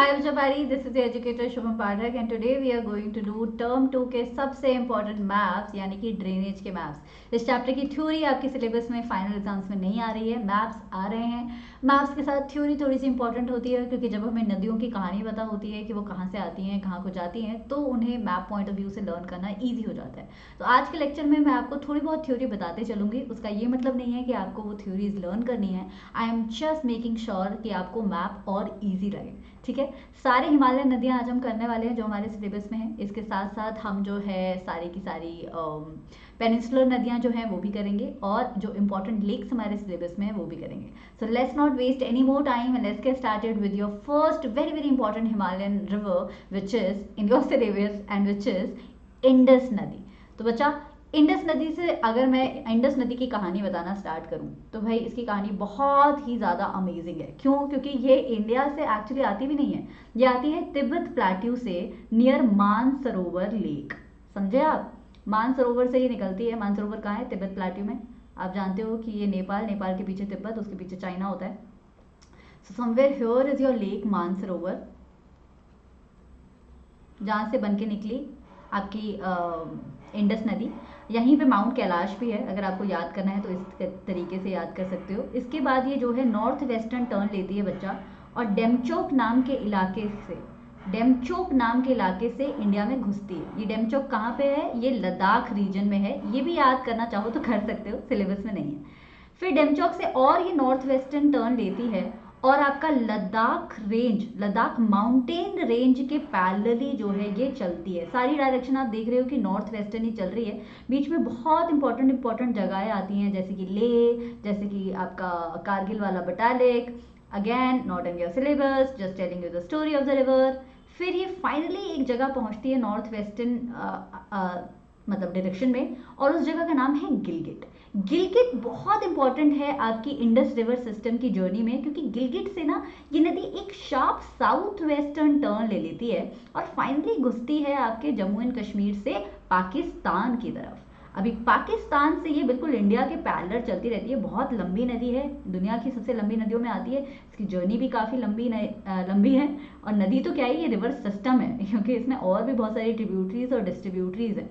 Hi Vijapari, this is the educator Shubham Pathak and today we are going to do term 2 के सबसे important maps यानी कि drainage के maps. इस chapter की थ्योरी आपके सिलेबस में फाइनल एग्जाम्स में नहीं आ रही है, मैप्स आ रहे हैं। मैप्स के साथ थ्योरी थोड़ी सी इंपॉर्टेंट होती है क्योंकि जब हमें नदियों की कहानी पता होती है कि वो कहाँ से आती हैं, कहाँ को जाती हैं, तो उन्हें मैप पॉइंट ऑफ व्यू से लर्न करना ईजी हो जाता है। तो आज के लेक्चर में मैं आपको थोड़ी बहुत थ्योरी बताते चलूँगी। उसका ये मतलब नहीं है कि आपको वो थ्योरीज लर्न करनी है। I am just making sure कि आपको मैप और ईजी लगे। ठीक है, सारे हिमालयन नदियां आज हम करने वाले हैं जो हमारे सिलेबस में है। इसके साथ साथ हम जो है सारी की सारी पेनिनसुलर नदियां जो हैं वो भी करेंगे और जो इंपॉर्टेंट लेक्स हमारे सिलेबस में है वो भी करेंगे। So let's not waste any more time and let's get started with your first very very important Himalayan river which is in your syllabus and which is Indus nadi. तो बच्चा, Indus नदी से अगर मैं इंडस नदी की कहानी बताना स्टार्ट करूं तो भाई इसकी कहानी बहुत ही ज़्यादा अमेजिंग है। क्यों? क्योंकि ये इंडिया से एक्चुअली आती भी नहीं है, ये आती है तिब्बत प्लेट्यू से नियर मानसरोवर लेक। समझे आप? मानसरोवर से ये निकलती है। मानसरोवर कहाँ है? तिब्बत प्लेट्यू में। आप जानते हो कि ये नेपाल, नेपाल के पीछे तिब्बत, उसके पीछे चाइना होता है। So somewhere here is your lake Mansarovar, जहाँ से बन के निकली आपकी इंडस नदी। यहीं पे माउंट कैलाश भी है, अगर आपको याद करना है तो इस तरीके से याद कर सकते हो। इसके बाद ये जो है नॉर्थ वेस्टर्न टर्न लेती है बच्चा, और डेमचोक नाम के इलाके से, डेमचोक नाम के इलाके से इंडिया में घुसती है। ये डेमचोक कहाँ पे है? ये लद्दाख रीजन में है। ये भी याद करना चाहो तो कर सकते हो, सिलेबस में नहीं है। फिर डेमचोक से और ये नॉर्थ वेस्टर्न टर्न लेती है और आपका Ladakh range, Ladakh mountain range के पैरेलली जो है ये चलती है। सारी डायरेक्शन आप देख रहे हो कि नॉर्थ वेस्टर्न ही चल रही है। बीच में बहुत इंपॉर्टेंट जगहें आती हैं जैसे कि लेह, जैसे कि आपका कारगिल वाला Batalik. Again not in your syllabus, just telling you the story of the river. फिर ये फाइनली एक जगह पहुंचती है नॉर्थ वेस्टर्न मतलब डायरेक्शन में, और उस जगह का नाम है गिलगिट। गिलगिट बहुत इंपॉर्टेंट है आपकी इंडस रिवर सिस्टम की जर्नी में, क्योंकि गिलगिट से ना ये नदी एक शार्प साउथ वेस्टर्न टर्न ले लेती है और फाइनली घुसती है आपके जम्मू एंड कश्मीर से पाकिस्तान की तरफ। अभी पाकिस्तान से ये बिल्कुल इंडिया के पैरेलल चलती रहती है। बहुत लंबी नदी है, दुनिया की सबसे लंबी नदियों में आती है। इसकी जर्नी भी काफ़ी लंबी है। और नदी तो क्या है, ये रिवर सिस्टम है क्योंकि इसमें और भी बहुत सारी ट्रिब्यूटरीज और डिस्ट्रीब्यूटरीज हैं।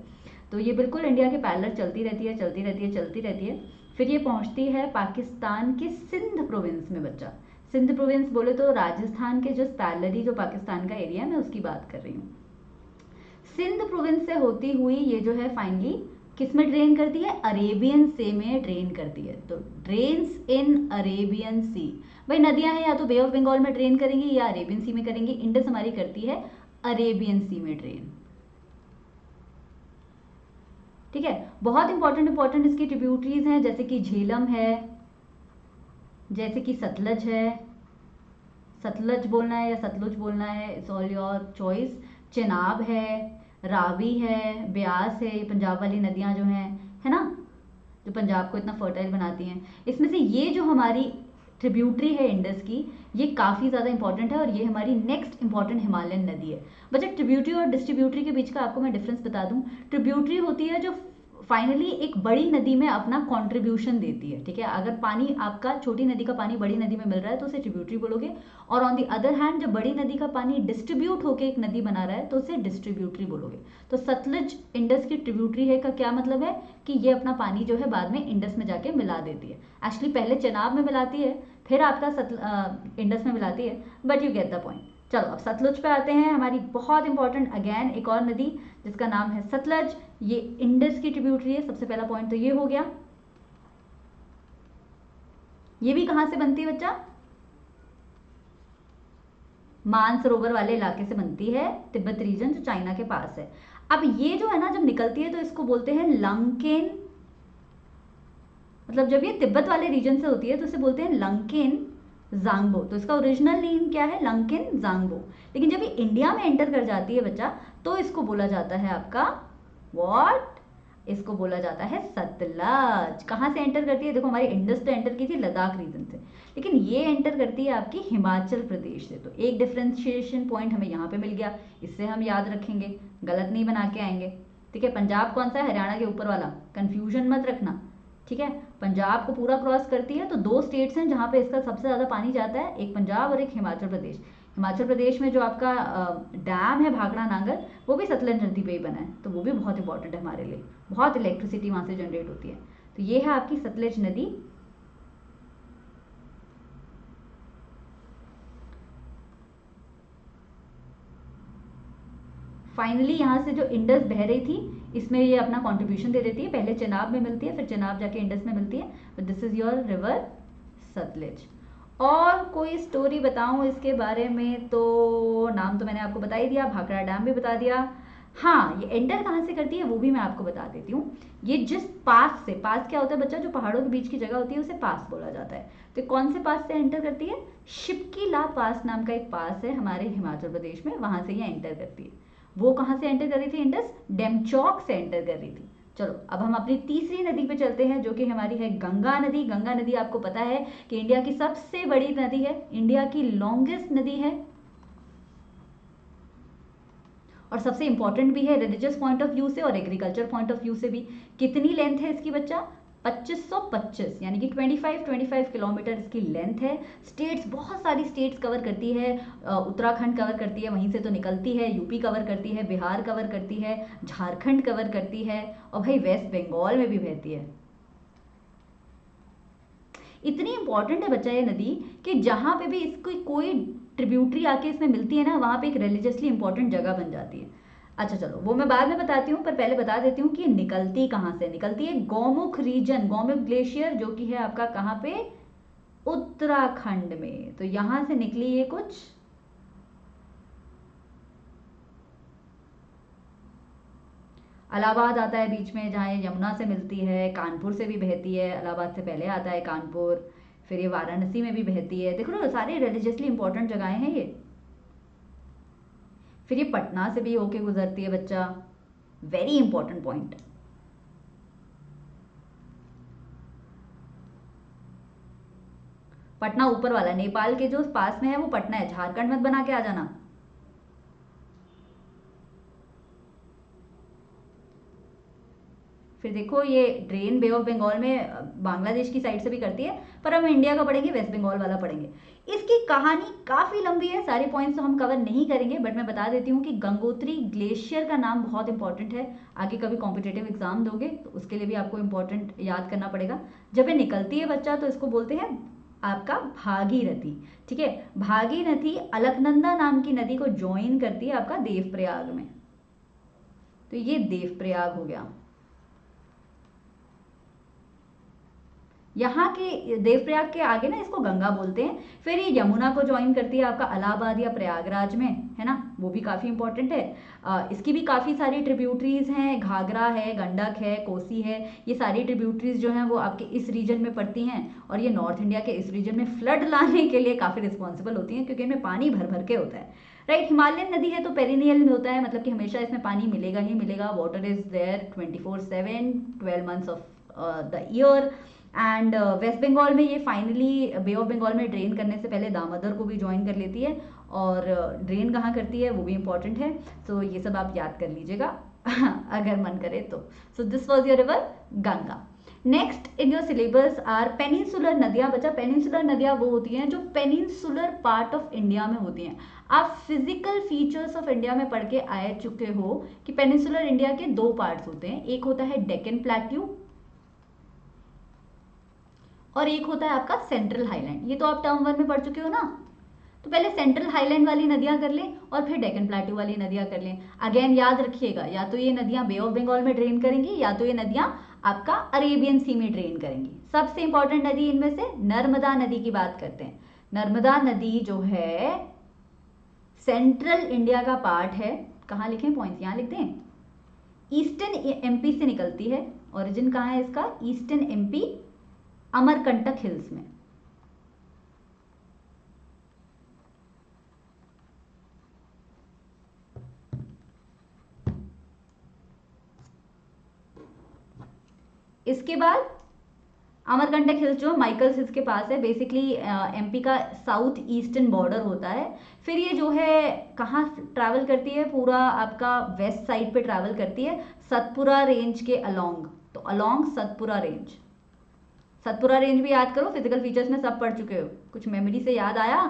तो ये बिल्कुल इंडिया के पैरेलल चलती रहती है, चलती रहती है, चलती रहती है। फिर ये पहुंचती है पाकिस्तान के सिंध प्रोविंस में बच्चा। सिंध प्रोविंस बोले तो राजस्थान के जस्ट पैरेलली जो पाकिस्तान का एरिया है, मैं उसकी बात कर रही हूँ। सिंध प्रोविंस से होती हुई ये जो है फाइनली किस में ड्रेन करती है? अरेबियन सी में ड्रेन करती है। तो ड्रेन्स इन अरेबियन सी। भाई नदियां हैं, या तो बे ऑफ बंगाल में ड्रेन करेंगी या अरेबियन सी में करेंगी। इंडस हमारी करती है अरेबियन सी में ड्रेन। ठीक है, बहुत इंपॉर्टेंट इसकी ट्रिब्यूटरीज हैं जैसे कि झेलम है, जैसे कि सतलज है। सतलज बोलना है या सतलुज बोलना है, it's all your choice. Chenab है, रावी है, ब्यास है, ये पंजाब वाली नदियां जो हैं, है ना, जो पंजाब को इतना फर्टाइल बनाती हैं। इसमें से ये जो हमारी ट्रिब्यूटरी है इंडस की, ये काफ़ी ज़्यादा इंपॉर्टेंट है और ये हमारी नेक्स्ट इंपॉर्टेंट हिमालयन नदी है। बच्चा, ट्रिब्यूटरी और डिस्ट्रीब्यूटरी के बीच का आपको मैं डिफरेंस बता दूं। ट्रिब्यूटरी होती है जो फाइनली एक बड़ी नदी में अपना कंट्रीब्यूशन देती है। ठीक है, अगर पानी आपका, छोटी नदी का पानी बड़ी नदी में मिल रहा है तो उसे ट्रिब्यूटरी बोलोगे। और ऑन दी अदर हैंड जब बड़ी नदी का पानी डिस्ट्रीब्यूट होकर एक नदी बना रहा है तो उसे डिस्ट्रीब्यूटरी बोलोगे। तो सतलज इंडस की ट्रिब्यूटरी है का क्या मतलब है कि ये अपना पानी जो है बाद में इंडस में जाके मिला देती है। एक्चुअली पहले चेनाब में मिलाती है, फिर आपका इंडस में मिलाती है, but you get the point. चलो अब सतलुज पे आते हैं, हमारी बहुत इंपॉर्टेंट अगेन एक और नदी जिसका नाम है सतलज। ये इंडस की ट्रिब्यूटरी है। सबसे पहला पॉइंट तो ये हो गया। ये भी कहां से बनती है बच्चा? मानसरोवर वाले इलाके से बनती है, तिब्बत रीजन जो चाइना के पास है। अब ये जो है ना, जब निकलती है तो इसको बोलते हैं लंकेन। मतलब जब ये तिब्बत वाले रीजन से होती है तो इसे बोलते हैं लंकेन जांगबो। तो इसका ओरिजिनल नेम क्या है? लंकेन जांगबो। लेकिन जब ये इंडिया में एंटर कर जाती है बच्चा, तो इसको बोला जाता है आपका व्हाट? इसको बोला जाता है सतलज। कहाँ से एंटर करती है? देखो, हमारी इंडस तो एंटर की थी लद्दाख रीजन से, लेकिन ये एंटर करती है आपकी हिमाचल प्रदेश से। तो एक डिफ्रेंशिएशन पॉइंट हमें यहाँ पे मिल गया, इससे हम याद रखेंगे, गलत नहीं बना के आएंगे। ठीक है, पंजाब कौन सा है? हरियाणा के ऊपर वाला, कंफ्यूजन मत रखना। ठीक है, पंजाब को पूरा क्रॉस करती है। तो दो स्टेट्स हैं जहाँ पे इसका सबसे ज़्यादा पानी जाता है, एक पंजाब और एक हिमाचल प्रदेश। हिमाचल प्रदेश में जो आपका डैम है भाखड़ा नांगल, वो भी सतलज नदी पे ही बना है, तो वो भी बहुत इंपॉर्टेंट है हमारे लिए, बहुत इलेक्ट्रिसिटी वहाँ से जनरेट होती है। तो ये है आपकी सतलज नदी। फाइनली यहाँ से जो इंडस बह रही थी, इसमें ये अपना कंट्रीब्यूशन दे देती है। पहले चेनाब में मिलती है, फिर चेनाब जाके इंडस में मिलती है। But this is your river Sutlej. और कोई स्टोरी बताऊं इसके बारे में, तो नाम तो मैंने आपको बता ही दिया, भाखड़ा डैम भी बता दिया। हाँ, ये एंटर कहाँ से करती है वो भी मैं आपको बता देती हूँ। ये जिस पास से, पास क्या होता है बच्चा, जो पहाड़ों के बीच की जगह होती है उसे पास बोला जाता है। तो कौन से पास से एंटर करती है? शिपकीला पास नाम का एक पास है हमारे हिमाचल प्रदेश में, वहां से ये एंटर करती है। वो कहाँ से एंटर कर रही थी? इंडस डेमचौक से एंटर कर रही थी। चलो अब हम अपनी तीसरी नदी पे चलते हैं, जो कि हमारी है गंगा नदी। गंगा नदी आपको पता है कि इंडिया की सबसे बड़ी नदी है, इंडिया की लॉन्गेस्ट नदी है, और सबसे इंपॉर्टेंट भी है रिलीजियस पॉइंट ऑफ व्यू से और एग्रीकल्चर पॉइंट ऑफ व्यू से भी। कितनी लेंथ है इसकी बच्चा? 2525, यानी कि 25 किलोमीटर इसकी लेंथ है। स्टेट्स, बहुत सारी स्टेट्स कवर करती है। उत्तराखंड कवर करती है, वहीं से तो निकलती है, यूपी कवर करती है, बिहार कवर करती है, झारखंड कवर करती है, और भाई वेस्ट बंगाल में भी बहती है। इतनी इंपॉर्टेंट है बच्चा ये नदी कि जहां पे भी इसकी कोई ट्रिब्यूटरी आके इसमें मिलती है ना, वहां पे एक रिलीजियसली इंपॉर्टेंट जगह बन जाती है। अच्छा चलो, वो मैं बाद में बताती हूँ, पर पहले बता देती हूँ कि निकलती कहाँ से। निकलती है गौमुख रीजन, गौमुख ग्लेशियर, जो कि है आपका कहाँ पे? उत्तराखंड में। तो यहां से निकली ये कुछ इलाहाबाद आता है बीच में, जहाँ ये यमुना से मिलती है, कानपुर से भी बहती है, इलाहाबाद से पहले आता है कानपुर, फिर ये वाराणसी में भी बहती है। देख लो सारे रिलीजियसली इंपॉर्टेंट जगहें हैं ये। फिर ये पटना से भी होके गुजरती है बच्चा, वेरी इंपॉर्टेंट पॉइंट। पटना ऊपर वाला, नेपाल के जो पास में है वो पटना है, झारखंड मत बना के आ जाना। फिर देखो ये ड्रेन बे ऑफ बंगाल में बांग्लादेश की साइड से भी करती है, पर हम इंडिया का पढ़ेंगे, वेस्ट बंगाल वाला पढ़ेंगे। इसकी कहानी काफी लंबी है, सारे पॉइंट्स तो हम कवर नहीं करेंगे, बट मैं बता देती हूँ कि गंगोत्री ग्लेशियर का नाम बहुत इंपॉर्टेंट है। आगे कभी कॉम्पिटेटिव एग्जाम दोगे तो उसके लिए भी आपको इंपॉर्टेंट याद करना पड़ेगा। जब ये निकलती है बच्चा तो इसको बोलते हैं आपका भागीरथी। ठीक है, भागीरथी अलकनंदा नाम की नदी को ज्वाइन करती है आपका देवप्रयाग में। तो ये देवप्रयाग हो गया। यहाँ के देवप्रयाग के आगे ना इसको गंगा बोलते हैं। फिर ये यमुना को ज्वाइन करती है आपका इलाहाबाद या प्रयागराज में, है ना, वो भी काफ़ी इंपॉर्टेंट है। इसकी भी काफ़ी सारी ट्रिब्यूटरीज हैं, घाघरा है, गंडक है, कोसी है। ये सारी ट्रिब्यूटरीज जो हैं वो आपके इस रीजन में पड़ती हैं, और ये नॉर्थ इंडिया के इस रीजन में फ्लड लाने के लिए काफ़ी रिस्पॉन्सिबल होती हैं, क्योंकि इनमें पानी भर भर के होता है। राइट, हिमालयन नदी है तो पेरिनियल होता है, मतलब कि हमेशा इसमें पानी मिलेगा ही मिलेगा। Water is there 24/7, 12 months of the year. And West Bengal में ये फाइनली बे ऑफ बंगाल में ड्रेन करने से पहले दामोदर को भी ज्वाइन कर लेती है, और ड्रेन कहाँ करती है वो भी इंपॉर्टेंट है। सो ये सब आप याद कर लीजिएगा अगर मन करे तो। So this was your river Ganga. Next in your syllabus are peninsular नदियाँ। बच्चा पेनिनसुलर नदियाँ वो होती हैं जो पेनिनसुलर पार्ट ऑफ इंडिया में होती हैं। आप फिजिकल फीचर्स ऑफ इंडिया में पढ़ के आए चुके हो कि पेनिनसुलर इंडिया के दो पार्ट्स होते हैं, एक होता है डेक्कन प्लेट्यू और एक होता है आपका सेंट्रल हाईलैंड। ये तो आप टर्म 1 में पढ़ चुके हो ना। तो पहले सेंट्रल हाईलैंड वाली नदियां कर लें और फिर डेक्कन प्लेट्यू वाली नदियां कर लें। अगेन याद रखिएगा, या तो ये नदियां बे ऑफ बंगाल में ड्रेन करेंगी, या तो ये नदियां आपका अरेबियन सी में ड्रेन करेंगी। सबसे इंपॉर्टेंट नदी इनमें से नर्मदा नदी की बात करते हैं। नर्मदा नदी जो है सेंट्रल इंडिया का पार्ट है। कहाँ लिखें पॉइंट्स? यहाँ लिखते हैं। ईस्टर्न एमपी से निकलती है। ओरिजिन कहाँ है इसका? ईस्टर्न एमपी, अमरकंटक हिल्स में। इसके बाद अमरकंटक हिल्स जो माइकल्स हिल्स के पास है, बेसिकली एमपी का साउथ ईस्टर्न बॉर्डर होता है। फिर ये जो है कहाँ ट्रैवल करती है? पूरा आपका वेस्ट साइड पे ट्रैवल करती है, सतपुरा रेंज के अलोंग। तो along Satpura range, Satpura range भी याद करो, फिजिकल फीचर्स में सब पढ़ चुके हो, कुछ मेमोरी से याद आया?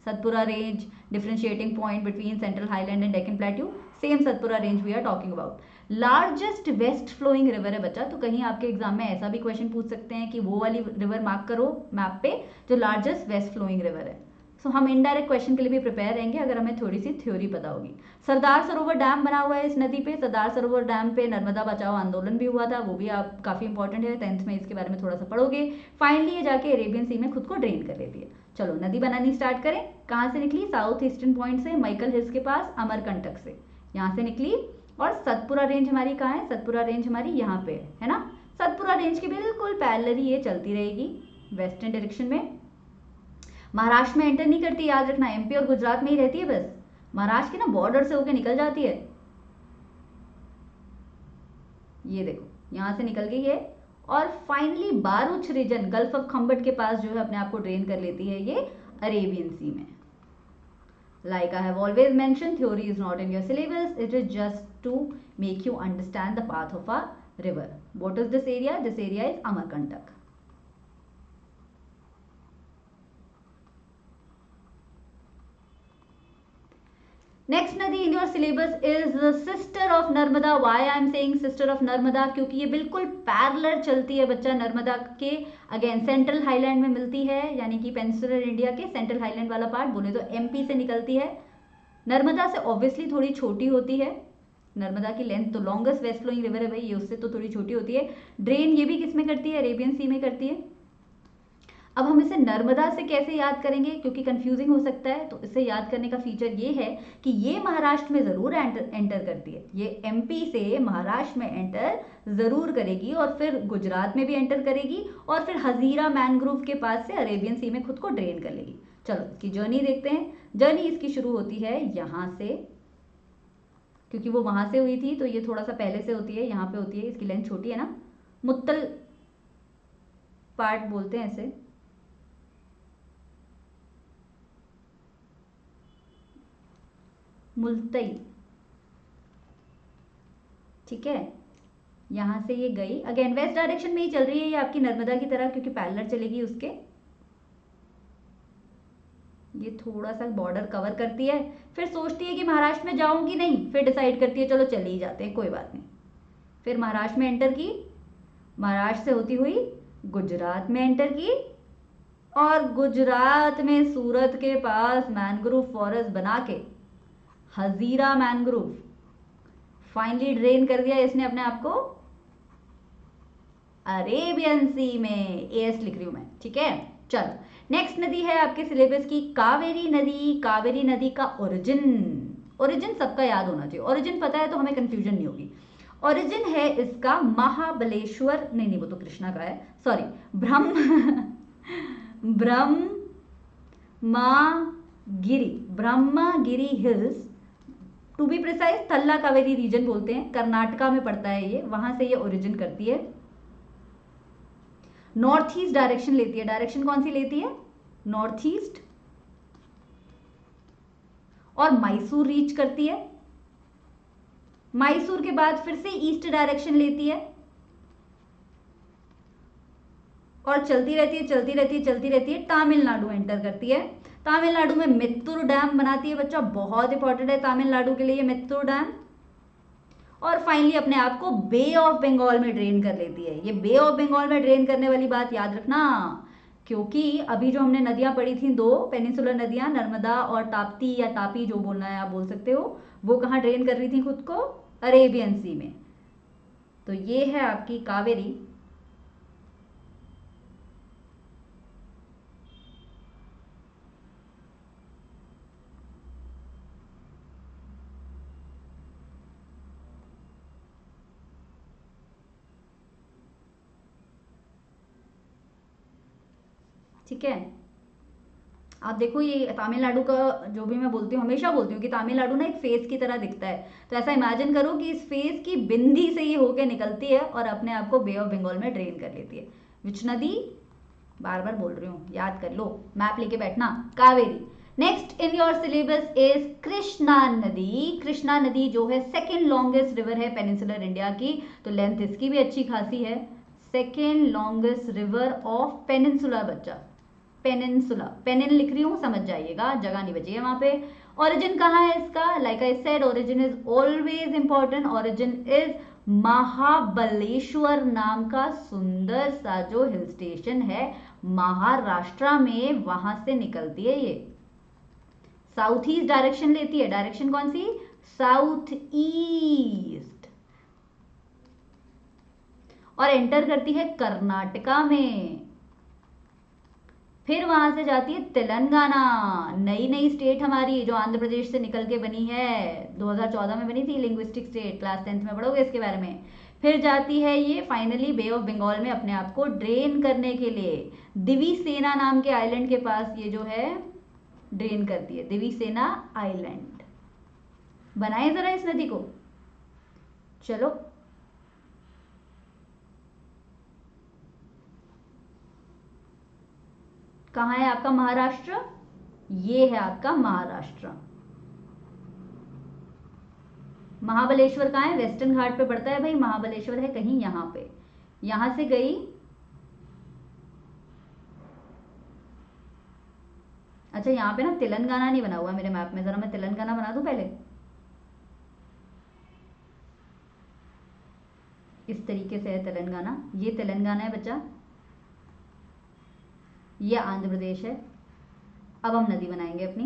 Satpura range, differentiating point between central highland and Deccan plateau, same Satpura range we are talking about. Largest west flowing river है बच्चा, तो कहीं आपके एग्जाम में ऐसा भी क्वेश्चन पूछ सकते हैं कि वो वाली रिवर मार्क करो मैप पे जो लार्जेस्ट वेस्ट फ्लोइंग रिवर है। सो हम इनडायरेक्ट क्वेश्चन के लिए भी प्रिपेयर रहेंगे अगर हमें थोड़ी सी थ्योरी पता होगी। सरदार सरोवर डैम बना हुआ है इस नदी पे, सरदार सरोवर डैम पे नर्मदा बचाओ आंदोलन भी हुआ था, वो भी आप काफी इंपॉर्टेंट है, 10th में इसके बारे में थोड़ा सा पढ़ोगे। फाइनली ये जाके अरेबियन सी में खुद को ड्रेन कर लेती है। चलो नदी बनानी स्टार्ट करें। कहाँ से निकली? साउथ ईस्टर्न पॉइंट से, माइकल हिल्स के पास, अमरकंटक से, यहाँ से निकली। और सतपुरा रेंज हमारी कहाँ है? सतपुरा रेंज हमारी यहाँ पे है ना। सतपुरा रेंज के बिल्कुल पैरेलल ही ये चलती रहेगी वेस्टर्न डायरेक्शन में। महाराष्ट्र में एंटर नहीं करती, याद रखना, एमपी और गुजरात में ही रहती है बस, महाराष्ट्र के ना बॉर्डर से होकर निकल जाती है। ये देखो यहां से निकल गई है और finally Bharuch region, gulf of Khambhat के पास जो है अपने आप को ड्रेन कर लेती है ये अरेबियन सी में। Like I have always mentioned, theory is not in your syllabus. It is just to make you understand the path of a river. What is this area? This area is Amarkantak. Next नदी in your syllabus is the sister of Narmada. Why I am saying sister of Narmada? क्योंकि ये बिल्कुल parallel चलती है बच्चा नर्मदा के। Again central highland में मिलती है, यानी कि पेनिनसुलर इंडिया के सेंट्रल हाईलैंड वाला पार्ट बोले तो एमपी से निकलती है। नर्मदा से ऑब्वियसली थोड़ी छोटी होती है, नर्मदा की लेंथ तो लॉन्गेस्ट वेस्ट फ्लोइंग रिवर है भाई, ये उससे तो थोड़ी छोटी होती है। ड्रेन ये भी किस में करती है? अरेबियन सी में करती है। अब हम इसे नर्मदा से कैसे याद करेंगे, क्योंकि कंफ्यूजिंग हो सकता है, तो इसे याद करने का फीचर ये है कि ये महाराष्ट्र में जरूर एंटर करती है, ये एमपी से महाराष्ट्र में एंटर जरूर करेगी और फिर गुजरात में भी एंटर करेगी और फिर हजीरा मैनग्रोव के पास से अरेबियन सी में खुद को ड्रेन कर लेगी। चलो इसकी जर्नी देखते हैं। जर्नी इसकी शुरू होती है यहाँ से, क्योंकि वो वहां से हुई थी तो ये थोड़ा सा पहले से होती है, यहाँ पे होती है, इसकी लेंथ छोटी है ना, मुत्तल पार्ट बोलते हैं इसे। मुल्तई, ठीक है, यहां से ये गई, अगेन वेस्ट डायरेक्शन में ही चल रही है ये आपकी नर्मदा की तरह, क्योंकि पैरेलल चलेगी उसके। ये थोड़ा सा बॉर्डर कवर करती है, फिर सोचती है कि महाराष्ट्र में जाऊंगी नहीं, फिर डिसाइड करती है चलो चले ही जाते हैं, कोई बात नहीं। फिर महाराष्ट्र में एंटर की, महाराष्ट्र से होती हुई गुजरात में एंटर की और गुजरात में सूरत के पास मैनग्रोव फॉरेस्ट बना के हजीरा मैनग्रोव फाइनली ड्रेन कर दिया इसने अपने आप को अरेबियन सी में। एएस लिख रही हूं मैं, ठीक है। चलो नेक्स्ट नदी है आपके सिलेबस की कावेरी नदी। कावेरी नदी का ओरिजिन सबका याद होना चाहिए, ओरिजिन पता है तो हमें कंफ्यूजन नहीं होगी। ओरिजिन है इसका महाबलेश्वर, नहीं वो तो कृष्णा का है, sorry, Brahmagiri hills, to be precise Thala Kaveri region बोलते हैं, कर्नाटका में पड़ता है ये, वहां से ये ओरिजिन करती है। नॉर्थ ईस्ट डायरेक्शन लेती है, डायरेक्शन कौन सी लेती है? नॉर्थ ईस्ट, और मैसूर रीच करती है। मैसूर के बाद फिर से ईस्ट डायरेक्शन लेती है और चलती रहती है, तमिलनाडु एंटर करती है। तमिलनाडु में मित्तूर डैम बनाती है बच्चा, बहुत इंपॉर्टेंट है तमिलनाडु के लिए मित्तूर डैम। और फाइनली अपने आप को बे ऑफ बंगाल में ड्रेन कर लेती है। ये बे ऑफ बंगाल में ड्रेन करने वाली बात याद रखना, क्योंकि अभी जो हमने नदियां पढ़ी थी, दो पेनिनसुलर नदियां, नर्मदा और ताप्ती या तापी जो बोलना है आप बोल सकते हो, वो कहाँ ड्रेन कर रही थी खुद को? अरेबियन सी में। तो ये है आपकी कावेरी। ठीक है, आप देखो ये तमिलनाडु का जो भी मैं बोलती हूँ, हमेशा बोलती हूँ कि तमिलनाडु ना एक फेस की तरह दिखता है, तो ऐसा इमेजिन करो कि इस फेस की बिंदी से ये होके निकलती है और अपने आप को बे ऑफ बंगाल में ड्रेन कर लेती है। विच नदी? बार बार बोल रही हूँ, याद कर लो, मैप लेके बैठना, Kaveri. Next in your syllabus is Krishna नदी। कृष्णा नदी जो है सेकेंड लॉन्गेस्ट रिवर है पेनिनसुलर इंडिया की, तो लेंथ इसकी भी अच्छी खासी है, second longest river of peninsula बच्चा, पेनिनसुला, पेनिन लिख रही हूँ समझ जाइएगा, जगह नहीं बची है वहां पे। ओरिजिन कहाँ है इसका, like I said origin is always important, origin is Mahabaleshwar नाम का सुंदर सा जो हिल स्टेशन है महाराष्ट्र में, वहां से निकलती है ये, साउथ ईस्ट डायरेक्शन लेती है, डायरेक्शन कौन सी, साउथ ईस्ट, और एंटर करती है कर्नाटका में, फिर वहां से जाती है तेलंगाना, नई नई स्टेट हमारी जो आंध्र प्रदेश से निकल के बनी है, 2014 में बनी थी लिंग्विस्टिक स्टेट, क्लास 10th में पढ़ोगे इसके बारे में। फिर जाती है ये फाइनली बे ऑफ बंगाल में अपने आप को ड्रेन करने के लिए, दिवी सेना नाम के आइलैंड के पास ये जो है ड्रेन करती है, दिवी सेना आइलैंड। बनाए जरा इस नदी को, चलो कहाँ है आपका महाराष्ट्र, ये है आपका महाराष्ट्र। महाबलेश्वर कहाँ है, वेस्टर्न घाट पे पड़ता है भाई, महाबलेश्वर है कहीं यहाँ पे, यहां से गई, अच्छा यहाँ पे ना तेलंगाना नहीं बना हुआ मेरे मैप में, जरा मैं तेलंगाना बना दूं पहले, इस तरीके से है तेलंगाना, ये तेलंगाना है बच्चा, ये आंध्र प्रदेश है। अब हम नदी बनाएंगे अपनी,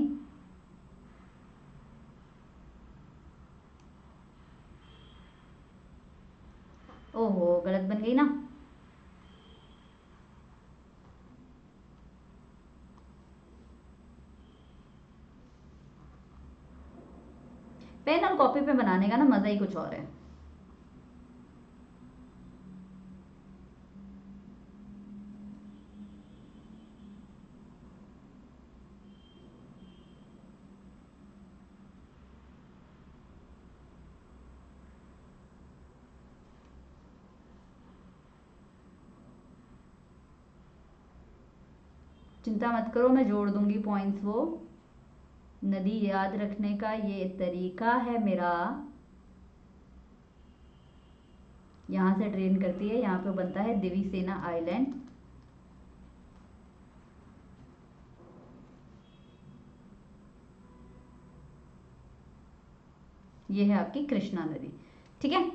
ओहो गलत बन गई ना, पेन और कॉपी पे बनाने का ना मजा ही कुछ और है। चिंता मत करो, मैं जोड़ दूंगी पॉइंट्स, वो नदी याद रखने का ये तरीका है मेरा, यहां से ड्रेन करती है, यहां पे बनता है दिवी सेना आइलैंड, ये है आपकी कृष्णा नदी, ठीक है।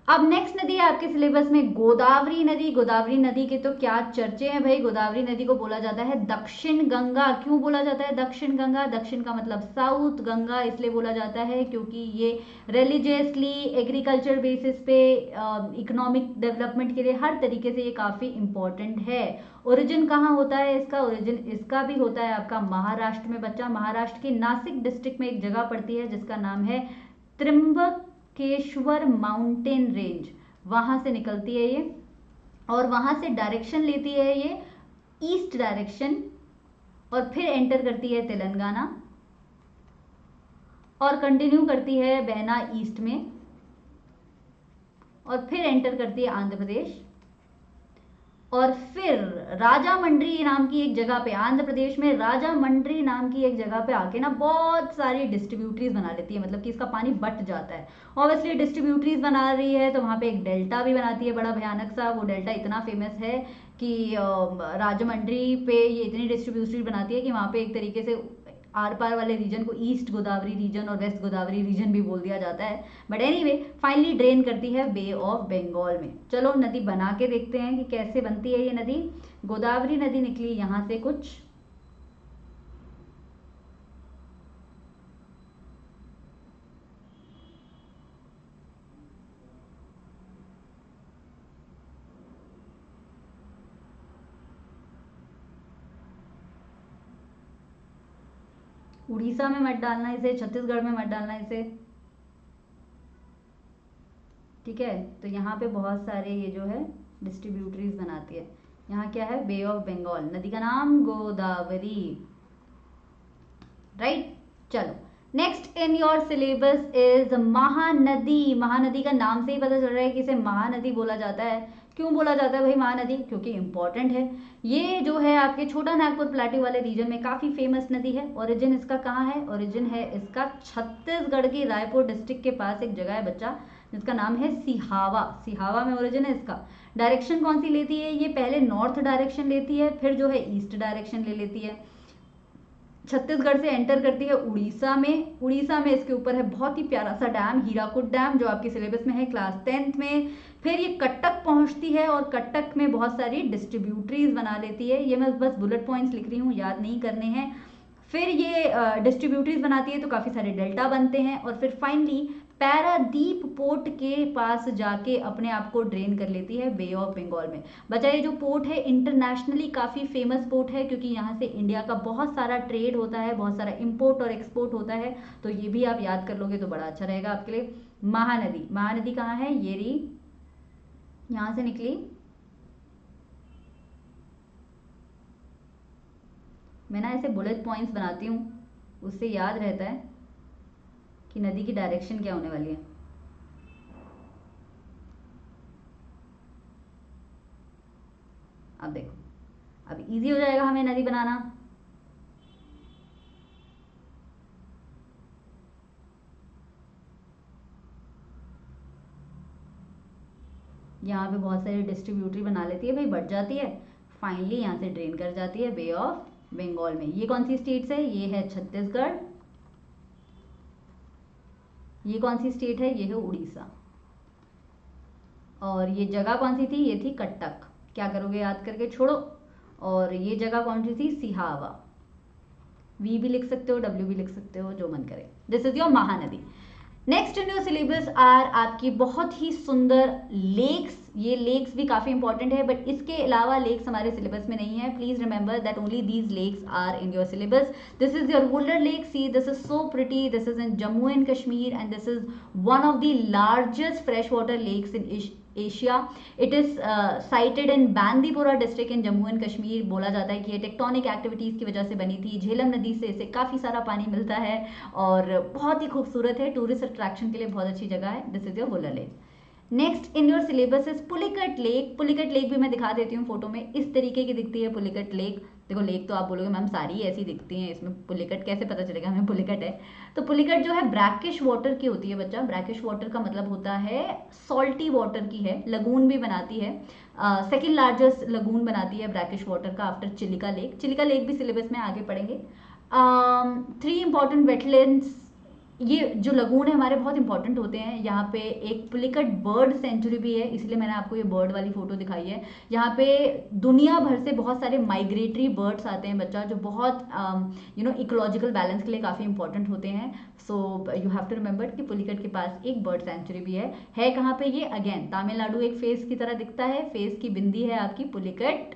अब नेक्स्ट नदी है आपके सिलेबस में गोदावरी नदी। गोदावरी नदी के तो क्या चर्चे हैं भाई, गोदावरी नदी को बोला जाता है दक्षिण गंगा। क्यों बोला जाता है दक्षिण गंगा, दक्षिण का मतलब साउथ, गंगा इसलिए बोला जाता है क्योंकि ये रिलीजियसली, एग्रीकल्चर बेसिस पे, इकोनॉमिक डेवलपमेंट के लिए हर तरीके से ये काफी इंपॉर्टेंट है। ओरिजिन कहाँ होता है इसका, ओरिजिन इसका भी होता है आपका महाराष्ट्र में बच्चा, महाराष्ट्र के नासिक डिस्ट्रिक्ट में एक जगह पड़ती है जिसका नाम है त्र्यंबकेश्वर माउंटेन रेंज, वहां से निकलती है ये, और वहां से डायरेक्शन लेती है ये ईस्ट डायरेक्शन, और फिर एंटर करती है तेलंगाना, और कंटिन्यू करती है बहना ईस्ट में, और फिर एंटर करती है आंध्र प्रदेश, और फिर राजामंड्री नाम की एक जगह पे, आंध्र प्रदेश में राजामंड्री नाम की एक जगह पे आके ना बहुत सारी डिस्ट्रीब्यूटरीज बना लेती है, मतलब कि इसका पानी बट जाता है। ऑब्वियसली डिस्ट्रीब्यूटरीज बना रही है तो वहां पे एक डेल्टा भी बनाती है बड़ा भयानक सा, वो डेल्टा इतना फेमस है कि राजामंड्री पे ये इतनी डिस्ट्रीब्यूटरी बनाती है कि वहां पे एक तरीके से आर पार वाले रीजन को ईस्ट गोदावरी रीजन और वेस्ट गोदावरी रीजन भी बोल दिया जाता है, बट एनीवे फाइनली ड्रेन करती है बे ऑफ बंगाल में। चलो नदी बना के देखते हैं कि कैसे बनती है ये नदी। गोदावरी नदी निकली यहां से कुछ, उड़ीसा में मत डालना इसे, छत्तीसगढ़ में मत डालना इसे, ठीक है। तो यहाँ पे बहुत सारे ये जो है डिस्ट्रीब्यूटरीज बनाती है। यहाँ क्या है, बे ऑफ बंगाल, नदी का नाम गोदावरी, राइट। चलो next in your syllabus is Mahanadi. Mahanadi का नाम से ही पता चल रहा है कि इसे महानदी बोला जाता है। क्यों बोला जाता है भाई महानदी, क्योंकि इंपॉर्टेंट है। ये जो है आपके छोटा नागपुर प्लेट्यू वाले रीजन में काफी फेमस नदी है। ओरिजिन इसका कहाँ है, ओरिजिन है इसका छत्तीसगढ़ की रायपुर डिस्ट्रिक्ट के पास एक जगह है बच्चा, जिसका नाम है सिहावा। सिहावा में ओरिजिन है इसका। डायरेक्शन कौन सी लेती है ये? पहले नॉर्थ डायरेक्शन लेती है, फिर जो है ईस्ट डायरेक्शन ले लेती है। छत्तीसगढ़ से एंटर करती है उड़ीसा में। उड़ीसा में इसके ऊपर है बहुत ही प्यारा सा डैम, हीराकुद डैम, जो आपके सिलेबस में है क्लास 10th में। फिर ये कटक पहुंचती है और कटक में बहुत सारी डिस्ट्रीब्यूटरीज बना लेती है। ये मैं बस बुलेट पॉइंट्स लिख रही हूँ, याद नहीं करने हैं। फिर ये डिस्ट्रीब्यूटरीज बनाती है तो काफ़ी सारे डेल्टा बनते हैं, और फिर फाइनली पैरादीप पोर्ट के पास जाके अपने आप को ड्रेन कर लेती है बे ऑफ बंगाल में। बचा ये जो पोर्ट है इंटरनेशनली काफ़ी फेमस पोर्ट है, क्योंकि यहाँ से इंडिया का बहुत सारा ट्रेड होता है, बहुत सारा इंपोर्ट और एक्सपोर्ट होता है। तो ये भी आप याद कर लोगे तो बड़ा अच्छा रहेगा आपके लिए। महानदी, महानदी कहाँ है? ये रही, यहाँ से निकली। मैं ना ऐसे बुलेट पॉइंट्स बनाती हूँ, उससे याद रहता है कि नदी की डायरेक्शन क्या होने वाली है। अब देखो, अब इजी हो जाएगा हमें नदी बनाना। यहाँ पे बहुत सारी डिस्ट्रीब्यूटरी बना लेती है भाई, बढ़ जाती है, फाइनली यहाँ से ड्रेन कर जाती है बे ऑफ बंगाल में। ये कौन सी स्टेट है? ये है छत्तीसगढ़। ये कौन सी स्टेट है? ये है उड़ीसा। और ये जगह कौन सी थी? ये थी कटक। क्या करोगे याद करके? छोड़ो। और ये जगह कौन सी थी? सिहावा। वी भी लिख सकते हो, डब्ल्यू भी लिख सकते हो, जो मन करे। This is your Mahanadi. Next in your syllabus are आपकी बहुत ही सुंदर लेक्स। ये लेक्स भी काफ़ी इंपॉर्टेंट है, बट इसके अलावा लेक्स हमारे सिलेबस में नहीं है। Please remember that only these lakes are in your syllabus. This is your Wular lake. See, this is so pretty. This is in Jammu and Kashmir and this is one of the largest fresh water lakes in Asia. It is sited in Bandipora district in Jammu and Kashmir. बोला जाता है कि ये tectonic activities की वजह से बनी थी। झेलम नदी से इसे काफ़ी सारा पानी मिलता है और बहुत ही खूबसूरत है, टूरिस्ट अट्रैक्शन के लिए बहुत अच्छी जगह है। This is your Wular lake. Next in your syllabus is Pulicat lake. Pulicat lake भी मैं दिखा देती हूँ फोटो में, इस तरीके की दिखती है पुलिकट लेक। देखो लेक तो आप बोलोगे मैम सारी ऐसी दिखती हैं, इसमें पुलिकट कैसे पता चलेगा हमें पुलिकट है? तो पुलिकट जो है ब्रैकिश वाटर की होती है बच्चा। ब्रैकिश वाटर का मतलब होता है सॉल्टी वाटर की है, लगून भी बनाती है। सेकेंड लार्जेस्ट लगून बनाती है ब्रैकिश वाटर का after Chilika lake. Chilika lake भी सिलेबस में आगे पढ़ेंगे। 3 इंपॉर्टेंट वेटलैंड्स, ये जो लगून है हमारे बहुत इंपॉर्टेंट होते हैं। यहाँ पे एक पुलिकट बर्ड सेंचुरी भी है, इसलिए मैंने आपको ये बर्ड वाली फोटो दिखाई है। यहाँ पे दुनिया भर से बहुत सारे माइग्रेटरी बर्ड्स आते हैं बच्चा, जो बहुत इकोलॉजिकल बैलेंस के लिए काफ़ी इंपॉर्टेंट होते हैं। So you have to remember कि पुलिकट के पास एक बर्ड सेंचुरी भी है कहाँ पे? ये अगेन तमिलनाडु एक फेस की तरह दिखता है, फेस की बिंदी है आपकी पुलिकट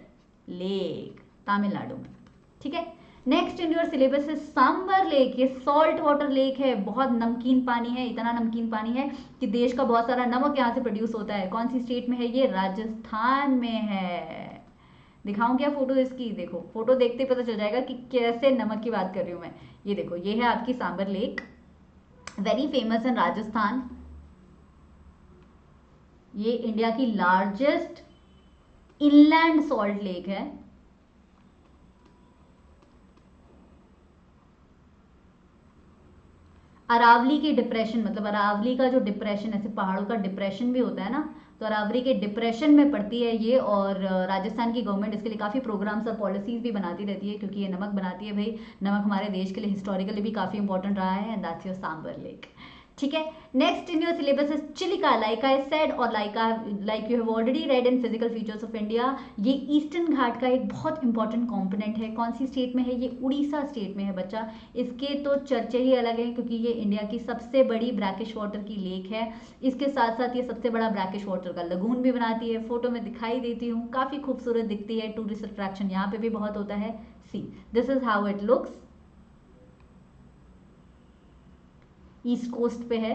लेक तमिलनाडु में। ठीक है। नेक्स्ट इन योर सिलेबस है सांबर लेक। ये सॉल्ट वाटर लेक है, बहुत नमकीन पानी है, इतना नमकीन पानी है कि देश का बहुत सारा नमक यहाँ से प्रोड्यूस होता है। कौन सी स्टेट में है ये? राजस्थान में है। दिखाऊं क्या फोटो इसकी? देखो फोटो देखते पता चल जाएगा कि कैसे नमक की बात कर रही हूँ मैं। ये देखो, ये है आपकी Sambhar lake, very famous in Rajasthan. ये इंडिया की लार्जेस्ट इनलैंड सॉल्ट लेक है। अरावली के डिप्रेशन, मतलब अरावली का जो डिप्रेशन, ऐसे पहाड़ों का डिप्रेशन भी होता है ना, तो अरावली के डिप्रेशन में पड़ती है ये। और राजस्थान की गवर्नमेंट इसके लिए काफ़ी प्रोग्राम्स और पॉलिसीज भी बनाती रहती है, क्योंकि ये नमक बनाती है भाई। नमक हमारे देश के लिए हिस्टोरिकली भी काफ़ी इंपॉर्टेंट रहा है, and that's your Sambhar lake. ठीक है। Next in your syllabus is Chilika, like I said, और like you have already read in physical features of India. ये ईस्टर्न घाट का एक बहुत इंपॉर्टेंट कंपोनेंट है। कौन सी स्टेट में है ये? उड़ीसा स्टेट में है बच्चा। इसके तो चर्चे ही अलग हैं, क्योंकि ये इंडिया की सबसे बड़ी ब्रैकिश वाटर की लेक है। इसके साथ साथ ये सबसे बड़ा ब्रैकिश वाटर का लगून भी बनाती है। फोटो में दिखाई देती हूँ, काफ़ी खूबसूरत दिखती है। टूरिस्ट अट्रैक्शन यहाँ पे भी बहुत होता है। See, this is how it looks. East coast पे है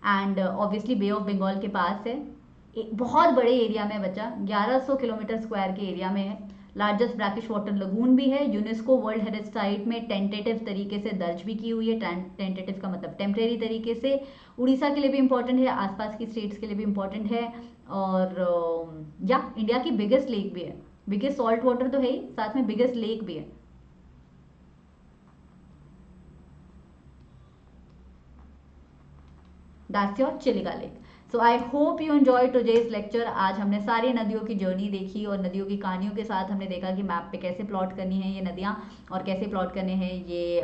and obviously bay of Bengal के पास है। एक बहुत बड़े एरिया में बच्चा, 1100 किलोमीटर स्क्वायर के एरिया में है। लार्जेस्ट ब्रैकिश वाटर लगून भी है। यूनेस्को वर्ल्ड हेरिटेज साइट में टेंटेटिव तरीके से दर्ज भी की हुई है। टेंटेटिव का मतलब टेम्परेरी तरीके से। उड़ीसा के लिए भी इंपॉर्टेंट है, आसपास की स्टेट्स के लिए भी इंपॉर्टेंट है। और या इंडिया की बिगेस्ट लेक भी है। बिगेस्ट सॉल्ट वाटर तो है ही, साथ में बिगेस्ट लेक भी है। That's your Chilika lake. So I hope you enjoy today's lecture. आज हमने सारी नदियों की जर्नी देखी और नदियों की कहानियों के साथ हमने देखा कि मैप पे कैसे प्लॉट करनी है ये नदियाँ और कैसे प्लॉट करने हैं ये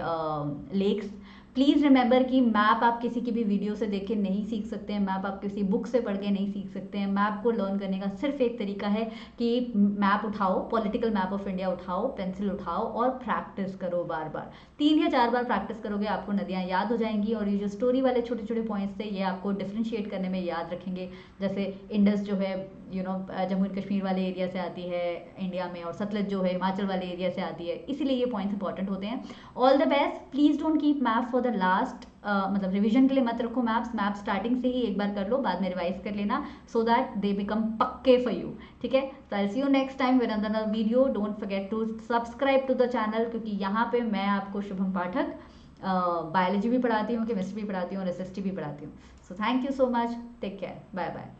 लेक्स। प्लीज़ रिमेंबर कि मैप आप किसी की भी वीडियो से देख के नहीं सीख सकते हैं, मैप आप किसी बुक से पढ़ के नहीं सीख सकते हैं। मैप को लर्न करने का सिर्फ एक तरीका है कि मैप उठाओ, पॉलिटिकल मैप ऑफ इंडिया उठाओ, पेंसिल उठाओ और प्रैक्टिस करो बार बार। 3 या 4 बार प्रैक्टिस करोगे आपको नदियाँ याद हो जाएंगी और ये जो स्टोरी वाले छोटे छोटे पॉइंट्स थे ये आपको डिफ्रेंशिएट करने में याद रखेंगे। जैसे इंडस जो है जम्मू एंड कश्मीर वाले एरिया से आती है इंडिया में, और सतलज जो है हिमाचल वाले एरिया से आती है, इसीलिए ये पॉइंट्स इंपॉर्टेंट होते हैं। All the best. Please don't keep map for the last, मतलब रिवीजन के लिए मत रखो मैप्स। मैप स्टार्टिंग से ही एक बार कर लो, बाद में रिवाइज कर लेना, सो दैट दे बिकम पक्के फॉर यू। ठीक है, so I see you next time with another video. Don't forget to subscribe to the channel, क्योंकि यहाँ पे मैं आपको शुभम पाठक बायोलॉजी भी पढ़ाती हूँ, केमिस्ट्री भी पढ़ाती हूँ और एसएसटी भी पढ़ाती हूँ। So thank you so much, take care, bye bye.